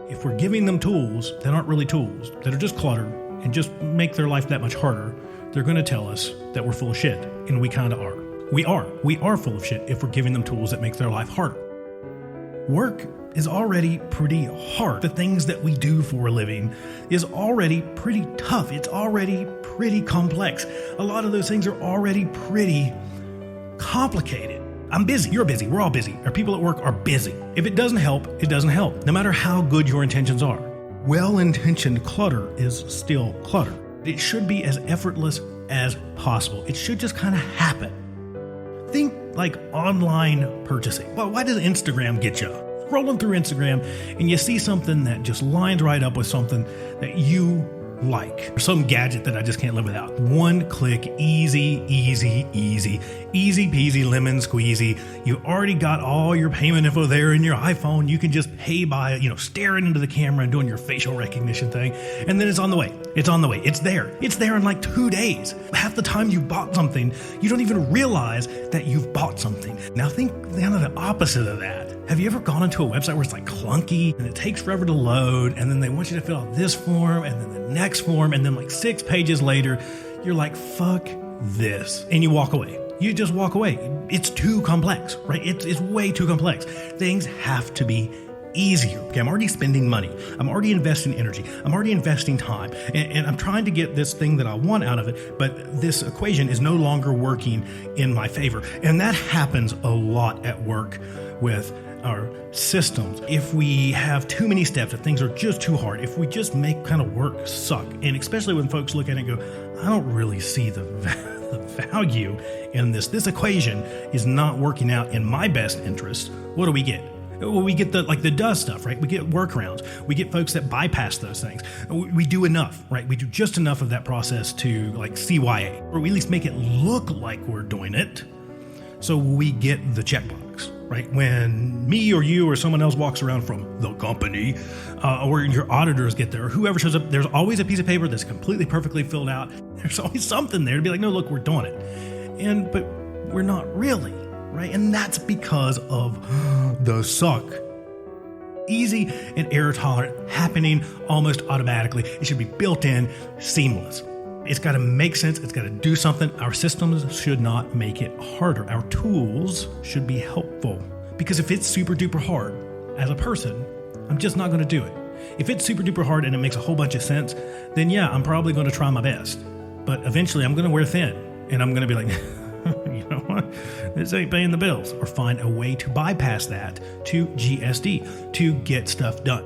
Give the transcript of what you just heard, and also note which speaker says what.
Speaker 1: If we're giving them tools that aren't really tools, that are just clutter and just make their life that much harder, they're going to tell us that we're full of shit. And we kind of are. We are full of shit if we're giving them tools that make their life harder. Work is already pretty hard. The things that we do for a living is already pretty tough. It's already pretty complex. A lot of those things are already pretty complicated. I'm busy. You're busy. We're all busy. Our people at work are busy. If it doesn't help, it doesn't help, no matter how good your intentions are. Well-intentioned clutter is still clutter. It should be as effortless as possible. It should just kind of happen. Think like online purchasing. Well, why does Instagram get you? Rolling through Instagram and you see something that just lines right up with something that you like, or some gadget that I just can't live without. One click, easy peasy lemon squeezy. You already got all your payment info there in your iPhone. You can just pay by, staring into the camera and doing your facial recognition thing. And then it's on the way. It's there. It's there in like 2 days. Half the time you bought something, you don't even realize that you've bought something. Now think kind of the opposite of that. Have you ever gone into a website where it's like clunky and it takes forever to load, and then they want you to fill out this form and then the next form, and then like 6 pages later, you're like, fuck this. And you walk away. You just walk away. It's too complex, right? It's way too complex. Things have to be easier. Okay, I'm already spending money. I'm already investing energy. I'm already investing time. And I'm trying to get this thing that I want out of it, but this equation is no longer working in my favor. And that happens a lot at work with our systems. If we have too many steps, if things are just too hard, if we just make kind of work suck, and especially when folks look at it and go, I don't really see the value in this. This equation is not working out in my best interest. What do we get? Well, we get the does stuff, right? We get workarounds. We get folks that bypass those things. We do enough, right? We do just enough of that process to like CYA, or we at least make it look like we're doing it. So we get the checkbox, right? When me or you or someone else walks around from the company, or your auditors get there, or whoever shows up, there's always a piece of paper that's completely perfectly filled out. There's always something there to be like, no, look, we're doing it. But we're not really, right? And that's because of the suck. Easy and error tolerant, happening almost automatically. It should be built in, seamless. It's got to make sense. It's got to do something. Our systems should not make it harder. Our tools should be helpful. Because if it's super duper hard as a person, I'm just not going to do it. If it's super duper hard and it makes a whole bunch of sense, then yeah, I'm probably going to try my best. But eventually I'm going to wear thin and I'm going to be like, you know what? This ain't paying the bills. Or find a way to bypass that to GSD, to get stuff done.